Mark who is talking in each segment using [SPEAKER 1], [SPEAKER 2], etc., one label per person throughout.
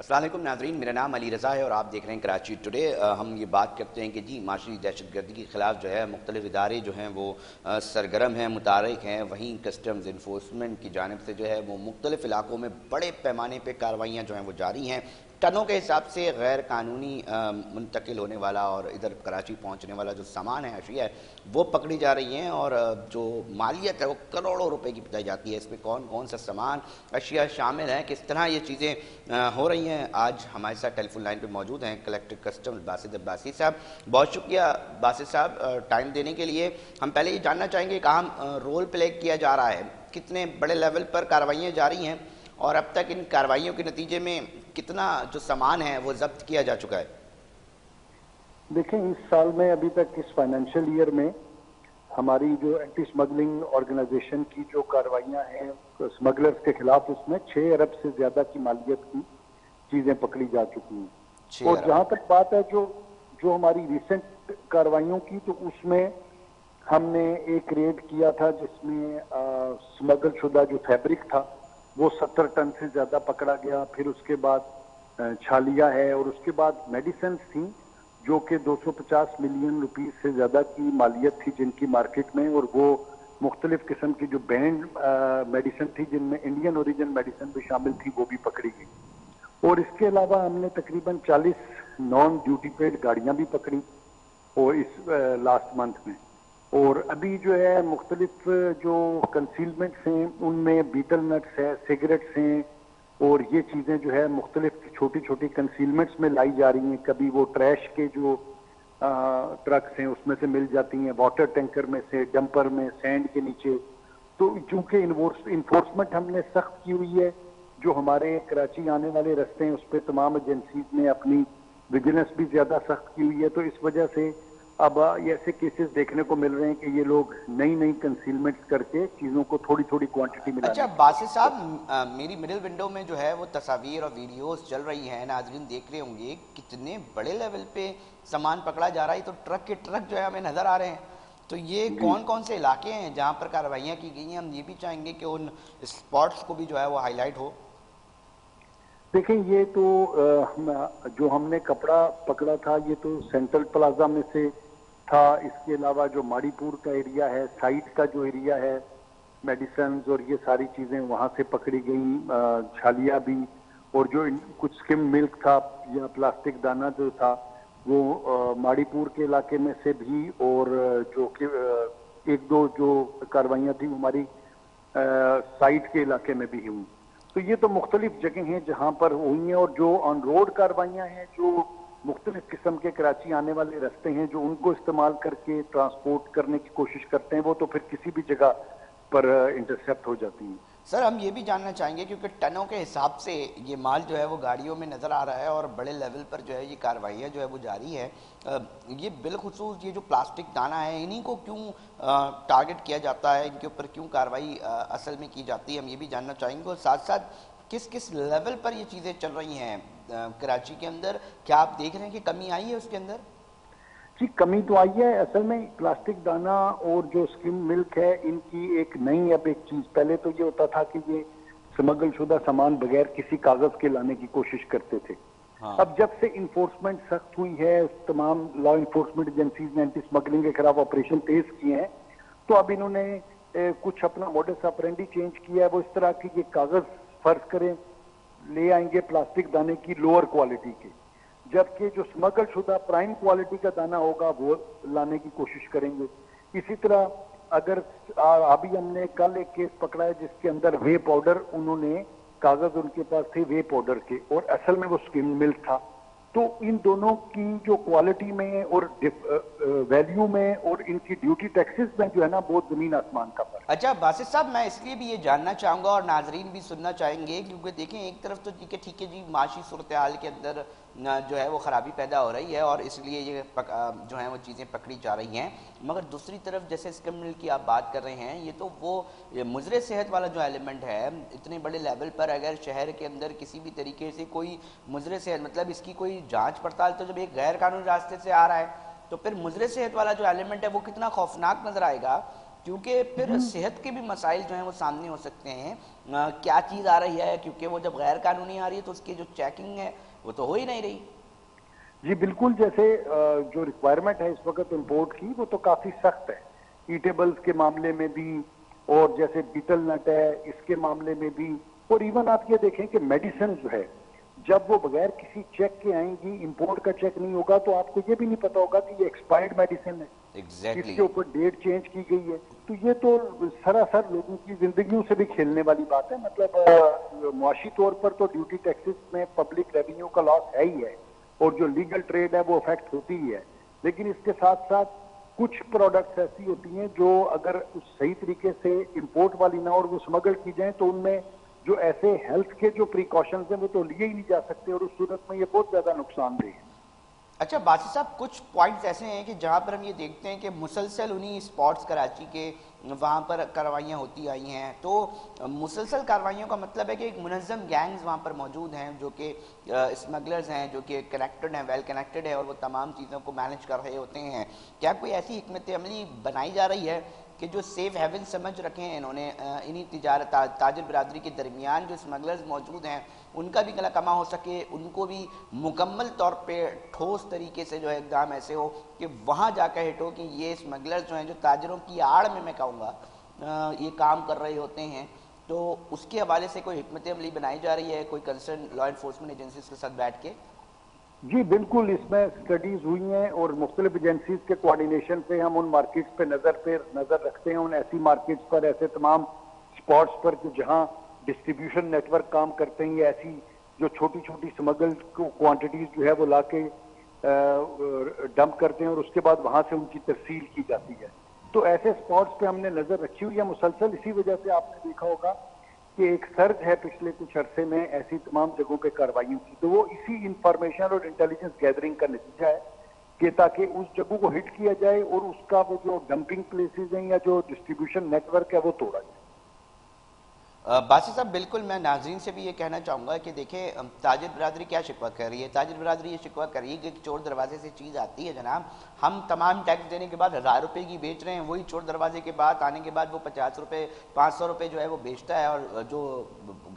[SPEAKER 1] السلام علیکم ناظرین، میرا نام علی رضا ہے اور آپ دیکھ رہے ہیں کراچی ٹوڈے۔ ہم یہ بات کرتے ہیں کہ جی معاشی دہشت گردی کے خلاف جو ہے مختلف ادارے جو ہیں وہ سرگرم ہیں، متحرک ہیں۔ وہیں کسٹمز انفورسمنٹ کی جانب سے جو ہے وہ مختلف علاقوں میں بڑے پیمانے پہ کارروائیاں جو ہیں وہ جاری ہیں۔ ٹنوں کے حساب سے غیر قانونی منتقل ہونے والا اور ادھر کراچی پہنچنے والا جو سامان ہے، اشیاء ہے، وہ پکڑی جا رہی ہیں اور جو مالیت ہے وہ کروڑوں روپے کی بتائی جاتی ہے۔ اس میں کون کون سا سامان اشیاء شامل ہیں، کس طرح یہ چیزیں ہو رہی ہیں، آج ہمارے ساتھ ٹیلی فون لائن پہ موجود ہیں کلیکٹر کسٹم باسط عباسی صاحب۔ بہت شکریہ باسط صاحب ٹائم دینے کے لیے۔ ہم پہلے یہ جاننا چاہیں گے کہ اہم رول پلے کیا جا رہا ہے، کتنے بڑے لیول پر کارروائیاں جاری ہیں اور اب تک ان کارروائیوں کے نتیجے میں کتنا جو سامان ہے وہ ضبط کیا جا چکا ہے؟
[SPEAKER 2] دیکھیں، اس سال میں ابھی تک اس فائنینشیل ایئر میں ہماری جو اینٹی سمگلنگ آرگنائزیشن کی جو کارروائیاں ہیں سمگلرز کے خلاف، اس میں 6 ارب سے زیادہ کی مالیت کی چیزیں پکڑی جا چکی ہیں۔ اور جہاں تک بات ہے جو ہماری ریسنٹ کارروائیوں کی، تو اس میں ہم نے ایک ریڈ کیا تھا جس میں سمگل شدہ جو فیبرک تھا وہ 70 ٹن سے زیادہ پکڑا گیا۔ پھر اس کے بعد چھالیا ہے، اور اس کے بعد میڈیسنز تھیں جو کہ 250 ملین روپیز سے زیادہ کی مالیت تھی جن کی مارکیٹ میں، اور وہ مختلف قسم کی جو بینڈ میڈیسن تھی جن میں انڈین اوریجن میڈیسن بھی شامل تھی، وہ بھی پکڑی گئی۔ اور اس کے علاوہ ہم نے تقریباً 40 نان ڈیوٹی پیڈ گاڑیاں بھی پکڑی اور اس لاسٹ منتھ میں۔ اور ابھی جو ہے مختلف جو کنسیلمنٹس ہیں ان میں بیٹل نٹس ہے، سگریٹس ہیں، اور یہ چیزیں جو ہے مختلف چھوٹی چھوٹی کنسیلمنٹس میں لائی جا رہی ہیں۔ کبھی وہ ٹریش کے جو ٹرکس ہیں اس میں سے مل جاتی ہیں، واٹر ٹینکر میں سے، ڈمپر میں، سینڈ کے نیچے۔ تو چونکہ انفورسمنٹ ہم نے سخت کی ہوئی ہے، جو ہمارے کراچی آنے والے رستے ہیں اس پہ تمام ایجنسیز نے اپنی ویجیلنس بھی زیادہ سخت کی ہوئی ہے، تو اس وجہ سے اب ایسے کیسز دیکھنے کو مل رہے ہیں کہ یہ لوگ نئی کنسیلمنٹس کر کے چیزوں کو تھوڑی تھوڑی کوانٹٹی میں
[SPEAKER 1] اچھا باسط صاحب، میری مڈل ونڈو میں جو ہے وہ تصاویر اور ویڈیوز چل رہی ہیں، ناظرین دیکھ رہے ہوں گے کتنے بڑے لیول پہ سامان پکڑا جا رہا ہے۔ تو ٹرک کے ٹرک جو ہے ہمیں نظر آ رہے ہیں۔ تو یہ کون کون سے علاقے ہیں جہاں پر کارروائیاں کی گئی ہیں؟ ہم یہ بھی چاہیں گے کہ ان اسپاٹس کو بھی جو ہے وہ ہائی لائٹ ہو۔
[SPEAKER 2] دیکھیں، یہ تو جو ہم نے کپڑا پکڑا تھا یہ تو سینٹرل پلازا میں سے تھا۔ اس کے علاوہ جو ماڑی پور کا ایریا ہے، سائٹ کا جو ایریا ہے، میڈیسنز اور یہ ساری چیزیں وہاں سے پکڑی گئیں، چھالیا بھی، اور جو کچھ سکم ملک تھا یا پلاسٹک دانہ جو تھا وہ ماڑی پور کے علاقے میں سے بھی، اور جو کہ ایک دو جو کارروائیاں تھیں ہماری سائٹ کے علاقے میں بھی ہوئی۔ تو یہ تو مختلف جگہ ہیں جہاں پر ہوئی ہیں، اور جو آن روڈ کارروائیاں ہیں، جو مختلف قسم کے کراچی آنے والے رستے ہیں جو ان کو استعمال کر کے ٹرانسپورٹ کرنے کی کوشش کرتے ہیں، وہ تو پھر کسی بھی جگہ پر انٹرسیپٹ ہو جاتی ہیں۔
[SPEAKER 1] سر ہم یہ بھی جاننا چاہیں گے کیونکہ ٹنوں کے حساب سے یہ مال جو ہے وہ گاڑیوں میں نظر آ رہا ہے اور بڑے لیول پر جو ہے یہ کارروائیاں جو ہے وہ جاری ہے۔ یہ بالخصوص یہ جو پلاسٹک دانہ ہے انہی کو کیوں ٹارگٹ کیا جاتا ہے، ان کے اوپر کیوں کارروائی اصل میں کی جاتی ہے، ہم یہ بھی جاننا چاہیں گے۔ اور ساتھ ساتھ کس کس لیول پر یہ چیزیں چل رہی ہیں کراچی کے اندر؟ کیا آپ دیکھ رہے ہیں کہ کمی آئی ہے اس کے اندر؟
[SPEAKER 2] جی، کمی تو آئی ہے۔ اصل میں پلاسٹک دانہ اور جو سکم ملک ہے ان کی ایک نئی اب ایک چیز، پہلے تو یہ ہوتا تھا کہ یہ سمگل شدہ سامان بغیر کسی کاغذ کے لانے کی کوشش کرتے تھے۔ اب جب سے انفورسمنٹ سخت ہوئی ہے، تمام لا انفورسمنٹ ایجنسیز نے اینٹی سمگلنگ کے خلاف آپریشن تیز کیے ہیں، تو اب انہوں نے کچھ اپنا موڈس آپرینڈی چینج کیا ہے۔ وہ اس طرح کی یہ کاغذ فرض کریں لے آئیں گے پلاسٹک دانے کی لوور کوالٹی کے، جبکہ جو سمگل شدہ پرائم کوالٹی کا دانہ ہوگا وہ لانے کی کوشش کریں گے۔ اسی طرح اگر ابھی ہم نے کل ایک کیس پکڑا ہے جس کے اندر وے پاؤڈر، انہوں نے کاغذ ان کے پاس تھے وے پاؤڈر کے اور اصل میں وہ سکم ملک تھا۔ تو ان دونوں کی جو کوالٹی میں اور ویلیو میں اور ان کی ڈیوٹی ٹیکسز میں جو ہے نا بہت زمین آسمان کا فرق۔
[SPEAKER 1] اچھا باسط صاحب، میں اس لیے بھی یہ جاننا چاہوں گا اور ناظرین بھی سننا چاہیں گے، کیونکہ دیکھیں ایک طرف تو ٹھیک ہے جی معاشی صورتحال کے اندر جو ہے وہ خرابی پیدا ہو رہی ہے اور اس لیے یہ جو ہیں وہ چیزیں پکڑی جا رہی ہیں، مگر دوسری طرف جیسے اسکم ملک کی آپ بات کر رہے ہیں، یہ تو وہ مضر صحت والا جو ایلیمنٹ ہے، اتنے بڑے لیول پر اگر شہر کے اندر کسی بھی طریقے سے کوئی مضر صحت، مطلب اس کی کوئی جانچ پڑتال، تو جب ایک غیر قانونی راستے سے آ رہا ہے تو پھر مضر صحت والا جو ایلیمنٹ ہے وہ کتنا خوفناک نظر آئے گا کیونکہ پھر صحت کے بھی مسائل جو ہیں وہ سامنے ہو سکتے ہیں. کیا چیز آ رہی ہے، کیونکہ وہ جب غیر قانونی آ رہی ہے تو اس کی جو چیکنگ ہے وہ تو ہو ہی نہیں رہی.
[SPEAKER 2] جی بالکل، جیسے جو ریکوائرمنٹ ہے اس وقت امپورٹ کی وہ تو کافی سخت ہے، ایٹیبلز کے معاملے میں بھی، اور جیسے بیٹل نٹ ہے اس کے معاملے میں بھی، اور ایون آپ یہ دیکھیں کہ میڈیسن جو ہے جب وہ بغیر کسی چیک کے آئیں گی، امپورٹ کا چیک نہیں ہوگا تو آپ کو یہ بھی نہیں پتا ہوگا کہ یہ ایکسپائرڈ میڈیسن ہے، اس
[SPEAKER 1] ایگزیکٹلی.
[SPEAKER 2] کے اوپر ڈیٹ چینج کی گئی ہے. تو یہ تو سراسر لوگوں کی زندگیوں سے بھی کھیلنے والی بات ہے. مطلب معاشی طور پر تو ڈیوٹی ٹیکسز میں پبلک ریونیو کا لاس ہے ہی ہے، اور جو لیگل ٹریڈ ہے وہ افیکٹ ہوتی ہی ہے. لیکن اس کے ساتھ ساتھ کچھ پروڈکٹس ایسی ہوتی ہیں جو اگر صحیح طریقے سے امپورٹ والی نہ اور وہ اسمگل کی جائیں تو ان میں جو ایسے ہیلتھ کے جو پریکاشنز ہیں وہ تو لیے ہی نہیں جا سکتے، اور اس صورت میں یہ بہت زیادہ نقصان دہ ہے.
[SPEAKER 1] اچھا باسی صاحب، کچھ پوائنٹس ایسے ہیں کہ جہاں پر ہم یہ دیکھتے ہیں کہ مسلسل انہی اسپاٹس کراچی کے وہاں پر کارروائیاں ہوتی آئی ہیں. تو مسلسل کارروائیوں کا مطلب ہے کہ ایک منظم گینگز وہاں پر موجود ہیں جو کہ اسمگلرز ہیں، جو کہ کنیکٹڈ ہیں، ویل کنیکٹڈ ہے، اور وہ تمام چیزوں کو مینج کر رہے ہوتے ہیں. کیا کوئی ایسی حکمت عملی بنائی جا رہی ہے کہ جو سیف ہیون سمجھ رکھے ہیں انہوں نے انہی تاجر برادری کے درمیان جو اسمگلرز موجود ہیں ان کا بھی گلا کما ہو سکے، ان کو بھی مکمل طور پہ ٹھوس طریقے سے جو ہے اقدام ایسے ہو کہ وہاں جا کر ہٹ ہو کہ یہ اسمگلرز جو ہیں جو تاجروں کی آڑ میں کہوں گا یہ کام کر رہے ہوتے ہیں. تو اس کے حوالے سے کوئی حکمت عملی بنائی جا رہی ہے کوئی کنسرن لا انفورسمنٹ ایجنسیز کے ساتھ بیٹھ کے؟
[SPEAKER 2] جی بالکل، اس میں اسٹڈیز ہوئی ہیں اور مختلف ایجنسیز کے کوارڈینیشن سے ہم ان مارکیٹس پہ نظر رکھتے ہیں، ان ایسی مارکیٹس پر، ایسے تمام اسپاٹس پر کہ جہاں ڈسٹریبیوشن نیٹ ورک کام کرتے ہیں، یا ایسی جو چھوٹی چھوٹی اسمگل کوانٹیٹیز جو ہے وہ لا کے ڈمپ کرتے ہیں اور اس کے بعد وہاں سے ان کی ترسیل کی جاتی ہے. تو ایسے اسپاٹس پہ ہم نے نظر رکھی ہوئی ہے مسلسل. اسی وجہ سے آپ نے دیکھا ہوگا کہ ایک سرج ہے پچھلے کچھ عرصے میں ایسی تمام جگہوں پہ کارروائیوں کی. تو وہ اسی انفارمیشن اور انٹیلیجنس گیدرنگ کا نتیجہ ہے کہ تاکہ اس جگہوں کو ہٹ کیا جائے اور اس کا وہ جو ڈمپنگ پلیسز ہیں یا جو ڈسٹریبیوشن نیٹ ورک ہے وہ توڑا جائے.
[SPEAKER 1] باسی صاحب بالکل، میں ناظرین سے بھی یہ کہنا چاہوں گا کہ دیکھیں تاجر برادری کیا شکوہ کر رہی ہے. تاجر برادری یہ شکوہ کر رہی ہے کہ چور دروازے سے چیز آتی ہے جناب، ہم تمام ٹیکس دینے کے بعد 1000 روپے کی بیچ رہے ہیں، وہی چور دروازے کے بعد آنے کے بعد وہ 50 روپے 500 روپے جو ہے وہ بیچتا ہے، اور جو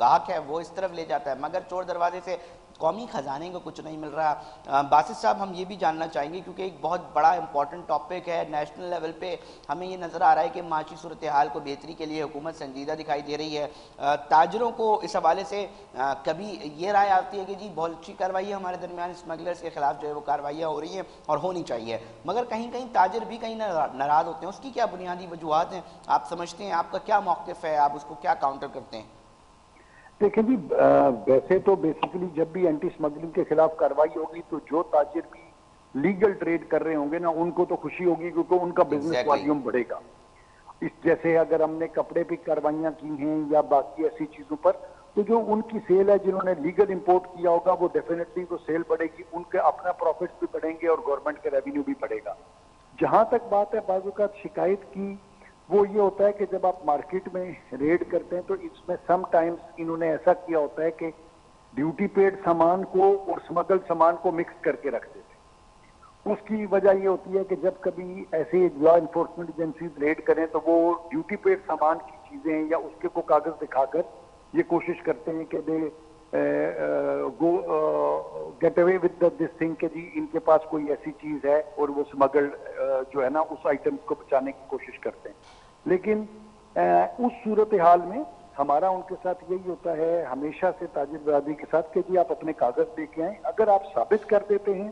[SPEAKER 1] گاہک ہے وہ اس طرف لے جاتا ہے، مگر چور دروازے سے قومی خزانے کو کچھ نہیں مل رہا. باسط صاحب ہم یہ بھی جاننا چاہیں گے کیونکہ ایک بہت بڑا امپورٹنٹ ٹاپک ہے نیشنل لیول پہ، ہمیں یہ نظر آ رہا ہے کہ معاشی صورتحال کو بہتری کے لیے حکومت سنجیدہ دکھائی دے رہی ہے. تاجروں کو اس حوالے سے کبھی یہ رائے آتی ہے کہ جی بہت اچھی کارروائی ہے ہمارے درمیان، اسمگلرز کے خلاف جو ہے وہ کارروائیاں ہو رہی ہیں اور ہونی چاہیے، مگر کہیں کہیں تاجر بھی کہیں ناراض ہوتے ہیں. اس کی کیا بنیادی وجوہات ہیں آپ سمجھتے ہیں؟ آپ کا کیا موقف ہے؟ آپ اس کو کیا کاؤنٹر کرتے ہیں؟
[SPEAKER 2] دیکھیں جی، ویسے تو بیسیکلی جب بھی اینٹی اسمگلنگ کے خلاف کارروائی ہوگی تو جو تاجر بھی لیگل ٹریڈ کر رہے ہوں گے نا ان کو تو خوشی ہوگی کیونکہ ان کا بزنس والیوم بڑھے گا. جیسے اگر ہم نے کپڑے پہ کاروائیاں کی ہیں یا باقی ایسی چیزوں پر، تو جو ان کی سیل ہے جنہوں نے لیگل امپورٹ کیا ہوگا وہ ڈیفینیٹلی وہ سیل بڑھے گی، ان کے اپنا پروفٹس بھی بڑھیں گے اور گورنمنٹ کا ریونیو بھی بڑھے گا. جہاں تک بات ہے بعض اوقات شکایت کی، وہ یہ ہوتا ہے کہ جب آپ مارکیٹ میں ریڈ کرتے ہیں تو اس میں سم ٹائمز انہوں نے ایسا کیا ہوتا ہے کہ ڈیوٹی پیڈ سامان کو اور اسمگل سامان کو مکس کر کے رکھتے تھے. اس کی وجہ یہ ہوتی ہے کہ جب کبھی ایسے لا انفورسمنٹ ایجنسیز ریڈ کریں تو وہ ڈیوٹی پیڈ سامان کی چیزیں یا اس کے کو کاغذ دکھا کر یہ کوشش کرتے ہیں کہ they go get away with this thing کہ جی ان کے پاس کوئی ایسی چیز ہے، اور وہ اسمگل جو ہے نا اس آئٹمس کو بچانے کی کوشش کرتے ہیں. لیکن اس صورتحال میں ہمارا ان کے ساتھ یہی ہوتا ہے ہمیشہ سے تاجر برادری کے ساتھ کہ جی آپ اپنے کاغذ دے کے آئیں. اگر آپ ثابت کر دیتے ہیں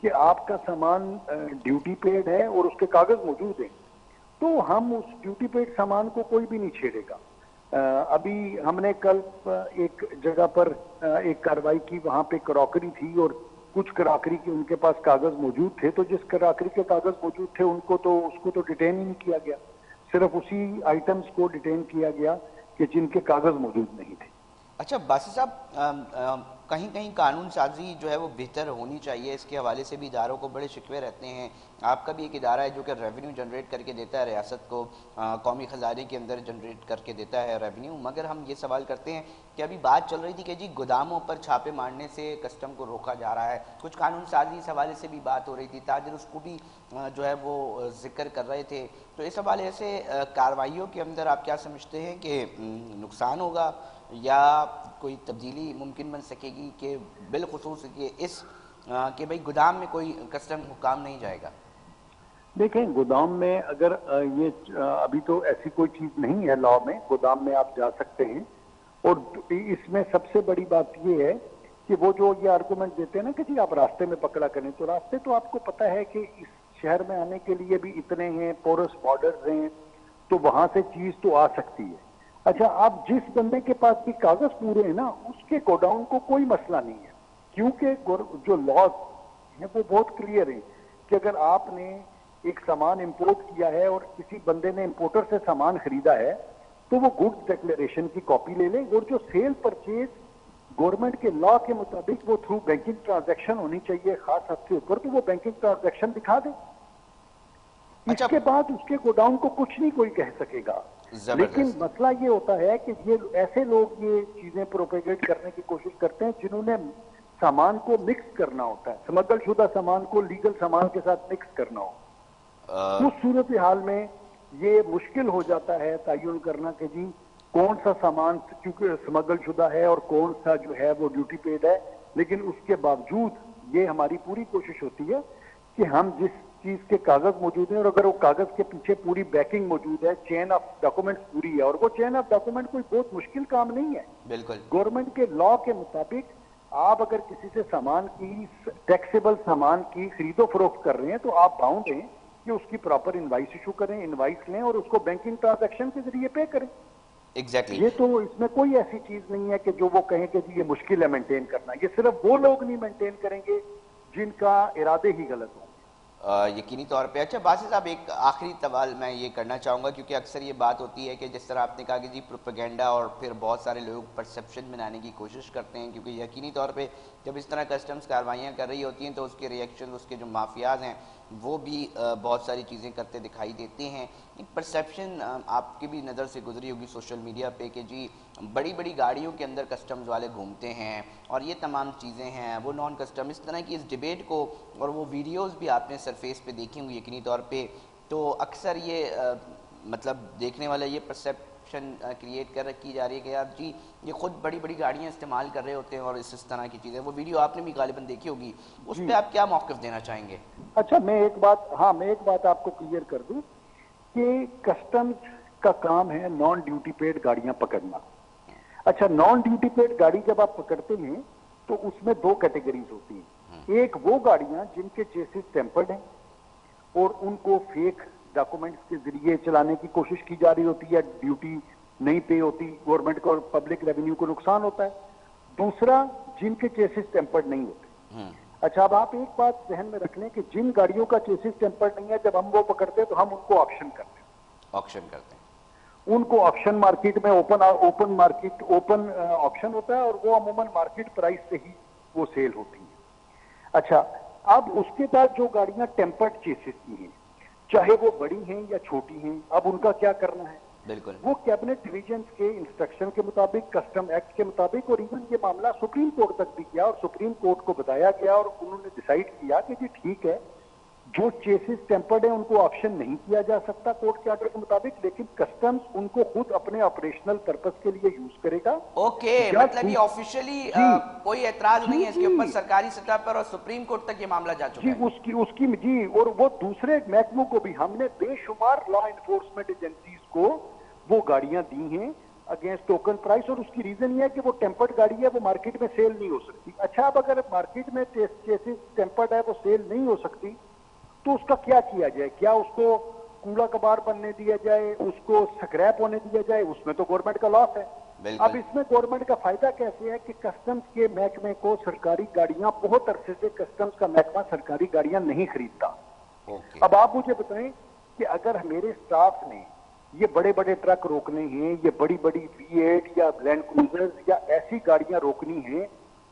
[SPEAKER 2] کہ آپ کا سامان ڈیوٹی پیڈ ہے اور اس کے کاغذ موجود ہیں تو ہم اس ڈیوٹی پیڈ سامان کو کوئی بھی نہیں چھیڑے گا. ابھی ہم نے کل ایک جگہ پر ایک کارروائی کی، وہاں پہ کراکری تھی اور کچھ کراکری کے ان کے پاس کاغذ موجود تھے، تو جس کراکری کے کاغذ موجود تھے اس کو تو ڈیٹین ہی نہیں کیا گیا، صرف اسی آئٹمس کو ڈیٹین کیا گیا کہ جن کے کاغذ موجود نہیں تھے.
[SPEAKER 1] اچھا باسی صاحب، کہیں کہیں قانون سازی جو ہے وہ بہتر ہونی چاہیے. اس کے حوالے سے بھی اداروں کو بڑے شکوے رہتے ہیں. آپ کا بھی ایک ادارہ ہے جو کہ ریونیو جنریٹ کر کے دیتا ہے ریاست کو, قومی خزانے کے اندر جنریٹ کر کے دیتا ہے ریونیو, مگر ہم یہ سوال کرتے ہیں کہ ابھی بات چل رہی تھی کہ جی گوداموں پر چھاپے مارنے سے کسٹم کو روکا جا رہا ہے, کچھ قانون سازی اس حوالے سے بھی بات ہو رہی تھی, تاجر اس کو بھی جو ہے وہ ذکر کر رہے تھے. تو اس حوالے سے کارروائیوں کے اندر آپ کیا سمجھتے ہیں کہ نقصان ہوگا یا کوئی تبدیلی ممکن بن سکے گی, کہ بالخصوص کہ اس کہ بھئی گودام میں کوئی کسٹم حکام نہیں جائے گا؟
[SPEAKER 2] دیکھیں گودام میں اگر یہ ابھی تو ایسی کوئی چیز نہیں ہے لا میں, گودام میں آپ جا سکتے ہیں. اور اس میں سب سے بڑی بات یہ ہے کہ وہ جو یہ آرگومنٹ دیتے ہیں نا کہ جی آپ راستے میں پکڑا کریں, تو راستے تو آپ کو پتہ ہے کہ اس شہر میں آنے کے لیے بھی اتنے ہیں, پورس بارڈرز ہیں, تو وہاں سے چیز تو آ سکتی ہے. اچھا, آپ جس بندے کے پاس بھی کاغذ پورے ہیں نا, اس کے گوڈاؤن کو کوئی مسئلہ نہیں ہے, کیونکہ جو لاز ہیں وہ بہت کلیئر ہیں کہ اگر آپ نے ایک سامان امپورٹ کیا ہے اور کسی بندے نے امپورٹر سے سامان خریدا ہے تو وہ گڈز ڈکلیریشن کی کاپی لے لیں, اور جو سیل پرچیز گورنمنٹ کے لا کے مطابق وہ تھرو بینکنگ ٹرانزیکشن ہونی چاہیے خاص حد سے اوپر, تو وہ بینکنگ ٹرانزیکشن دکھا دیں. اس کے بعد اس کے گوڈاؤن کو کچھ نہیں کوئی کہہ سکے گا. لیکن مسئلہ یہ ہوتا ہے کہ یہ ایسے لوگ یہ چیزیں پروپیگیٹ کرنے کی کوشش کرتے ہیں جنہوں نے سامان کو مکس کرنا ہوتا ہے, سمگل شدہ سامان کو لیگل سامان کے ساتھ مکس کرنا ہو. اس صورتحال میں یہ مشکل ہو جاتا ہے تعین کرنا کہ جی کون سا سامان کیونکہ سمگل شدہ ہے اور کون سا جو ہے وہ ڈیوٹی پیڈ ہے. لیکن اس کے باوجود یہ ہماری پوری کوشش ہوتی ہے کہ ہم جس چیز کے کاغذ موجود ہیں, اور اگر وہ کاغذ کے پیچھے پوری بیکنگ موجود ہے, چین آف ڈاکومنٹس پوری ہے, اور وہ چین آف ڈاکومنٹ کوئی بہت مشکل کام نہیں ہے.
[SPEAKER 1] بالکل
[SPEAKER 2] گورنمنٹ کے لا کے مطابق آپ اگر کسی سے سامان کی ٹیکسیبل سامان کی خرید و فروخت کر رہے ہیں تو آپ باؤنڈ ہیں کہ اس کی پراپر انوائس ایشو کریں, انوائس لیں اور اس کو بینکنگ ٹرانزیکشن کے ذریعے پے کریں.
[SPEAKER 1] ایگزیکٹلی.
[SPEAKER 2] یہ تو اس میں کوئی ایسی چیز نہیں ہے کہ جو وہ کہیں کہ جی یہ مشکل ہے مینٹین کرنا. یہ صرف وہ لوگ نہیں مینٹین کریں گے جن کا ارادے ہی غلط ہوں.
[SPEAKER 1] یقینی طور پہ. اچھا باسی صاحب, ایک آخری سوال میں یہ کرنا چاہوں گا, کیونکہ اکثر یہ بات ہوتی ہے کہ جس طرح آپ نے کہا کہ جی پروپیگنڈا, اور پھر بہت سارے لوگ پرسیپشن بنانے کی کوشش کرتے ہیں, کیونکہ یقینی طور پہ جب اس طرح کسٹمز کاروائیاں کر رہی ہوتی ہیں تو اس کے ریئیکشن, اس کے جو مافیاز ہیں وہ بھی بہت ساری چیزیں کرتے دکھائی دیتے ہیں. ایک پرسیپشن آپ کی بھی نظر سے گزری ہوگی سوشل میڈیا پہ کہ جی بڑی بڑی گاڑیوں کے اندر کسٹمز والے گھومتے ہیں اور یہ تمام چیزیں ہیں, وہ نان کسٹم, اس طرح کی اس ڈیبیٹ کو, اور وہ ویڈیوز بھی آپ نے سرفیس پہ دیکھی ہوں یقینی طور پہ, تو اکثر یہ مطلب دیکھنے والا یہ پرسیپشن کریٹ کی جا رہی ہے کہ یار جی یہ خود بڑی بڑی گاڑیاں استعمال کر رہے ہوتے ہیں اور اس طرح کی چیزیں. وہ ویڈیو آپ نے بھی غالباً دیکھی ہوگی, اس پہ آپ کیا موقف دینا چاہیں گے؟
[SPEAKER 2] اچھا, میں ایک بات آپ کو کلیئر کر دوں کہ کسٹمز کا کام ہے نان ڈیوٹی پیڈ گاڑیاں پکڑنا. اچھا, نان ڈیوٹی پیڈ گاڑی جب آپ پکڑتے ہیں تو اس میں دو کیٹیگریز ہوتی ہیں. ایک وہ گاڑیاں جن کے چیسز ٹیمپرڈ ہیں اور ان کو فیک ڈاکومنٹس کے ذریعے چلانے کی کوشش کی جا رہی ہوتی ہے, ڈیوٹی نہیں پے ہوتی, گورنمنٹ کو اور پبلک ریونیو کو نقصان ہوتا ہے. دوسرا جن کے چیسز ٹیمپرڈ نہیں ہوتے. اچھا, اب آپ ایک بات ذہن میں رکھ لیں کہ جن گاڑیوں کا چیسز ٹیمپرڈ نہیں ہے جب ہم وہ پکڑتے ہیں تو ہم ان کو آکشن کرتے ہیں. ان کو آکشن مارکیٹ میں اوپن آکشن ہوتا ہے اور وہ عموماً مارکیٹ پرائس سے ہی وہ سیل ہوتی ہیں. اچھا, اب اس کے بعد جو گاڑیاں ٹیمپرڈ چیسز کی ہیں, چاہے وہ بڑی ہیں یا چھوٹی ہیں, اب ان کا کیا کرنا ہے؟
[SPEAKER 1] بالکل
[SPEAKER 2] وہ کیبنٹ ڈویژنز کے انسٹرکشن کے مطابق, کسٹم ایکٹ کے مطابق, اور ایون یہ معاملہ سپریم کورٹ تک بھی گیا اور سپریم کورٹ کو بتایا گیا اور انہوں نے ڈیسائیڈ کیا کہ جی ٹھیک ہے, جو چیسز ٹیمپرڈ ہیں ان کو آپشن نہیں کیا جا سکتا کورٹ کے آرڈر کے مطابق, لیکن کسٹمز ان کو خود اپنے آپریشنل پرپس کے لیے یوز کرے گا.
[SPEAKER 1] اوکے, مطلب یہ آفیشیلی کوئی اعتراض نہیں ہے اس کے اوپر سرکاری سطح پر, اور سپریم کورٹ تک یہ معاملہ جا چکا ہے.
[SPEAKER 2] اس کی جی, اور وہ دوسرے محکموں کو بھی ہم نے بے شمار لا انفورسمنٹ ایجنسیز کو وہ گاڑیاں دی ہیں اگینسٹ ٹوکن پرائس, اور اس کی ریزن یہ ہے کہ وہ ٹیمپرڈ گاڑی ہے, وہ مارکیٹ میں سیل نہیں ہو سکتی. اچھا, اب اگر مارکیٹ میں چیسز ٹیمپرڈ ہے, وہ سیل نہیں ہو سکتی, تو اس کا کیا کیا جائے؟ کیا اس کو کوڑا کباڑ بننے دیا جائے, اس کو سکریپ ہونے دیا جائے؟ اس میں تو گورنمنٹ کا لاس ہے. اب اس میں گورنمنٹ کا فائدہ کیسے ہے کہ کسٹمز کے محکمے کو سرکاری گاڑیاں, بہت عرصے سے کسٹمز کا محکمہ سرکاری گاڑیاں نہیں خریدتا. اب آپ مجھے بتائیں کہ اگر میرے سٹاف نے یہ بڑے بڑے ٹرک روکنے ہیں, یہ بڑی بڑی V8 یا لینڈ کروزرز یا ایسی گاڑیاں روکنی ہیں